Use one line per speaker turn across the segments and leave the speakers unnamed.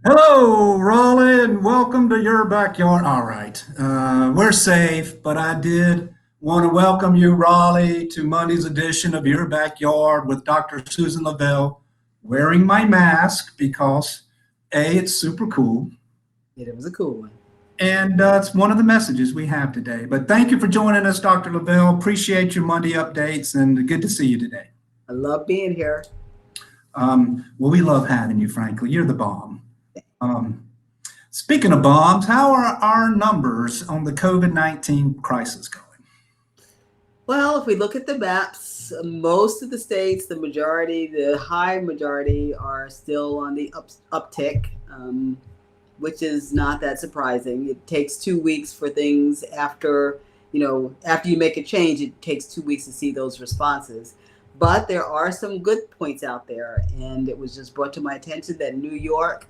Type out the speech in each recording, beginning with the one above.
Hello, Raleigh, and welcome to your backyard. All right, we're safe, but I did want to welcome you, Raleigh, to Monday's edition of Your Backyard with Dr. Susan Lovelle, wearing my mask because A, it's super cool,
Yeah, it was a cool one.
and it's one of the messages we have today. But thank you for joining us, Dr. Lovelle. Appreciate your Monday updates, and good to see you today.
I love being here.
Well, we love having you, frankly. You're the bomb. Um, Speaking of bombs, how are our numbers on the COVID-19 crisis going?
Well, if we look at the maps, most of the states, the high majority, are still on the uptick, which is not that surprising. It takes 2 weeks for things after you make a change, it takes 2 weeks to see those responses. But there are some good points out there, and it was just brought to my attention that New York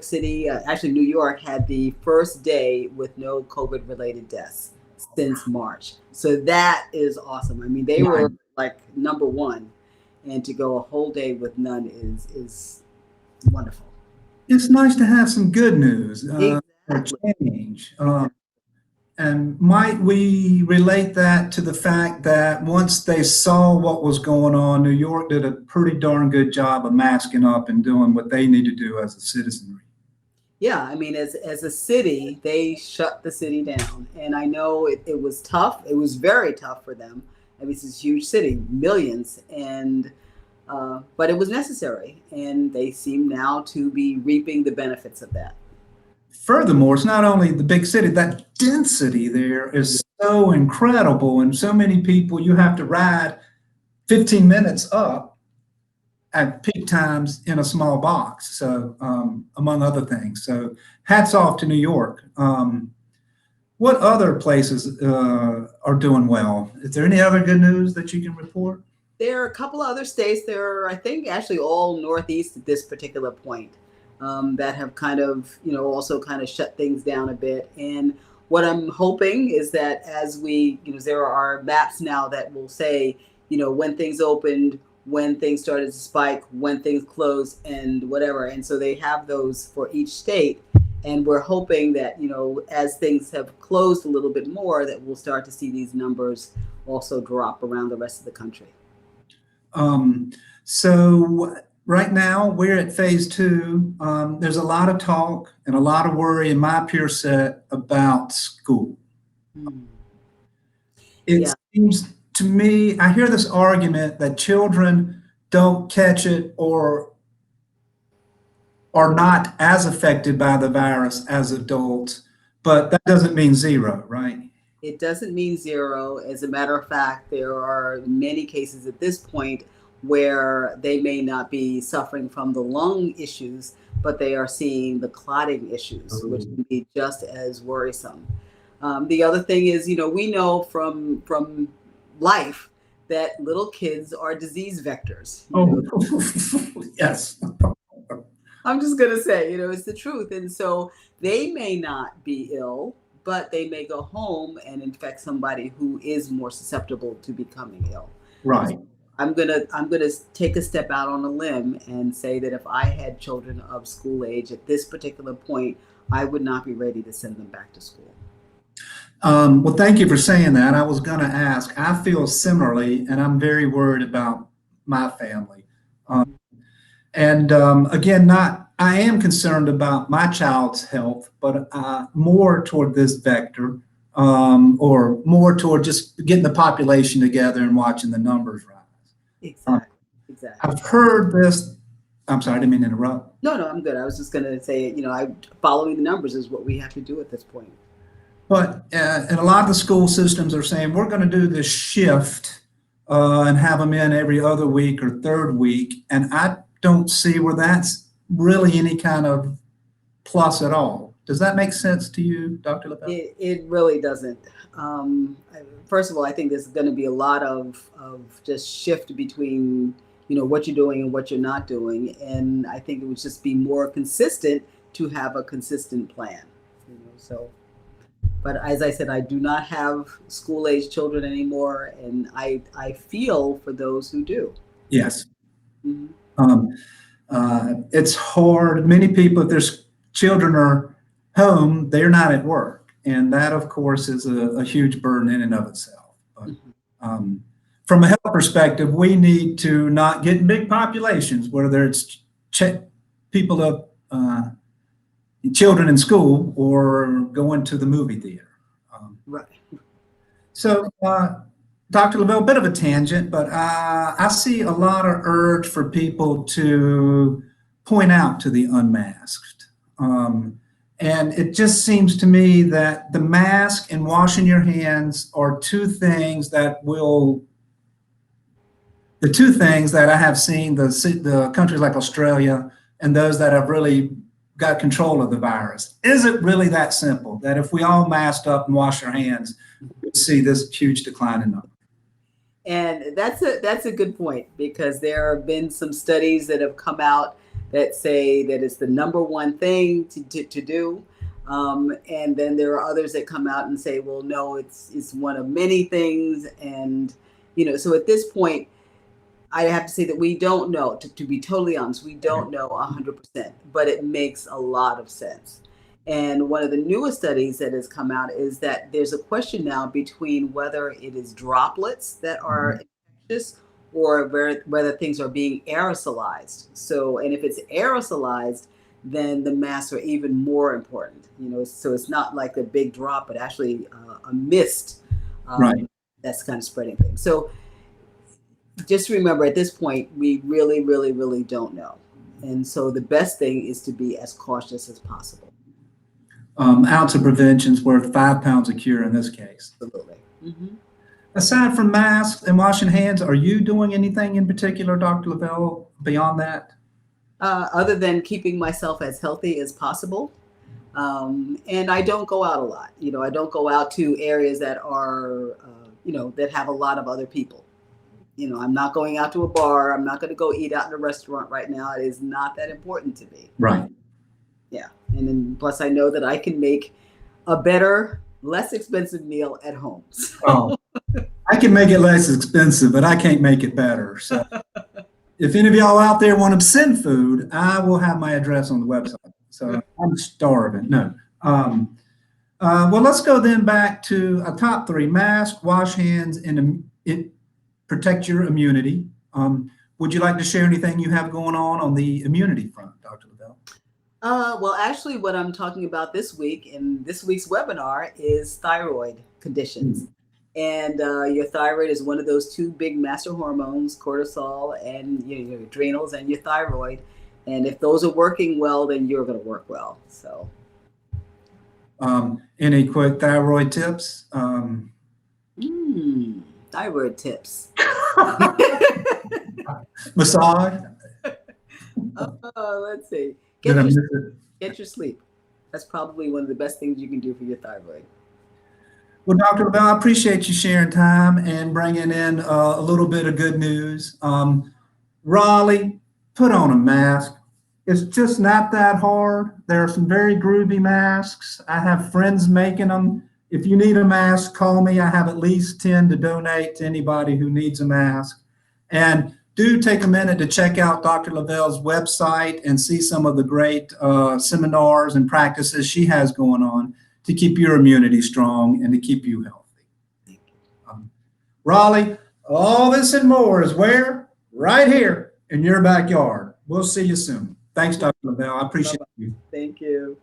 City, actually New York had the first day with no COVID related deaths since March. So that is awesome. I mean, they
Right.
were like number one, and to go a whole day with none is wonderful.
It's nice to have some good news or
Exactly.
change.
Exactly.
And might we relate that to the fact that once they saw what was going on, New York did a pretty darn good job of masking up and doing what they need to do as a citizenry?
Yeah, I mean, as a city, they shut the city down, and I know it was tough. It was very tough for them. I mean, it's this huge city, millions, and but it was necessary, and they seem now to be reaping the benefits of that.
Furthermore, it's not only the big city, that density there is so incredible, and so many people you have to ride 15 minutes up at peak times in a small box. So, among other things. So, hats off to New York. What other places are doing well? Is there any other good news that you can report?
There are a couple of other states. There are, I think, actually all northeast at this particular point, that have kind of, also kind of shut things down a bit. And what I'm hoping is that as there are maps now that will say, when things opened, when things started to spike, when things closed, and whatever. And so they have those for each state. And we're hoping that, as things have closed a little bit more, that we'll start to see these numbers also drop around the rest of the country.
Um, so right now we're at phase two. There's a lot of talk and a lot of worry in my peer set about school.
Hmm.
It
Yeah.
seems to me, I hear this argument that children don't catch it or are not as affected by the virus as adults, but that doesn't mean zero, right?
It doesn't mean zero. As a matter of fact, there are many cases at this point where they may not be suffering from the lung issues, but they are seeing the clotting issues, which can be just as worrisome. The other thing is, we know from life that little kids are disease vectors.
Oh, yes.
I'm just gonna say, it's the truth. And so they may not be ill, but they may go home and infect somebody who is more susceptible to becoming ill.
Right.
I'm gonna take a step out on a limb and say that if I had children of school age at this particular point, I would not be ready to send them back to school.
Well, thank you for saying that. I was going to ask. I feel similarly, and I'm very worried about my family. Um,
Mhm.
and again, not I am concerned about my child's health, but more toward this vector, or more toward just getting the population together and watching the numbers rise. Um,
Exactly. Exactly.
I've heard this. I'm sorry, I didn't mean to interrupt.
No, no, I'm good. I was just gonna say, following the numbers is what we have to do at this point.
But and a lot of the school systems are saying we're going to do this shift and have them in every other week or third week, and I don't see where that's really any kind of plus at all. Does that make sense to you, Dr. LaBelle?
It really doesn't. First of all, I think there's going to be a lot of just shift between what you're doing and what you're not doing, and I think it would just be more consistent to have a consistent plan. So, but as I said, I do not have school age children anymore, and I feel for those who do.
Yes.
Hmm.
Um, it's hard. Many people, if there's children are home, they're not at work. And that, of course, is a huge burden in and of itself. But from a health perspective, we need to not get in big populations, whether it's people of children in school or going to the movie theater.
Right.
So, Dr. Lovelle, a bit of a tangent, but I see a lot of urge for people to point out to the unmasked. And it just seems to me that the mask and washing your hands are the two things that I have seen the countries like Australia and those that have really got control of the virus. Is it really that simple that if we all masked up and wash our hands, we'd see this huge decline in numbers?
And that's a good point, because there have been some studies that have come out that say that it's the number one thing to do. And then there are others that come out and say, well, no, it's one of many things. And, so at this point, I have to say that we don't know, to be totally honest, we don't know 100%, but it makes a lot of sense. And one of the newest studies that has come out is that there's a question now between whether it is droplets that are infectious or whether things are being aerosolized. So, and if it's aerosolized, then the masks are even more important. So it's not like a big drop, but actually a mist
Right.
that's kind of spreading things. So just remember, at this point, we really, really, really don't know. And so the best thing is to be as cautious as possible.
Ounce of prevention is worth 5 pounds of cure in this case.
Absolutely. Mm-hmm.
Aside from masks and washing hands, are you doing anything in particular, Dr. Lovelle, beyond that?
Other than keeping myself as healthy as possible. And I don't go out a lot. I don't go out to areas that are, that have a lot of other people. I'm not going out to a bar. I'm not going to go eat out in a restaurant right now. It is not that important to me.
Right.
Yeah. And then plus I know that I can make a better, less expensive meal at home. So.
Oh, I can make it less expensive, but I can't make it better. So if any of y'all out there want to send food, I will have my address on the website. So I'm starving. No. Well, let's go then back to a top three: mask, wash hands, and protect your immunity. Would you like to share anything you have going on the immunity front, Dr. Lovelle?
Well, actually, what I'm talking about this week in this week's webinar is thyroid conditions. And your thyroid is one of those two big master hormones, cortisol and your adrenals and your thyroid. And if those are working well, then you're going to work well. So,
any quick thyroid tips?
Thyroid tips.
Massage.
Let's see. Get your sleep. That's probably one of the best things you can do for your thyroid.
Well, Dr. Lovelle, I appreciate you sharing time and bringing in a little bit of good news. Raleigh, put on a mask. It's just not that hard. There are some very groovy masks. I have friends making them. If you need a mask, call me. I have at least 10 to donate to anybody who needs a mask. And do take a minute to check out Dr. Lovelle's website and see some of the great seminars and practices she has going on to keep your immunity strong and to keep you healthy. Raleigh, all this and more is where? Right here in your backyard. We'll see you soon. Thanks, Dr. Lovelle. I appreciate you.
Thank you.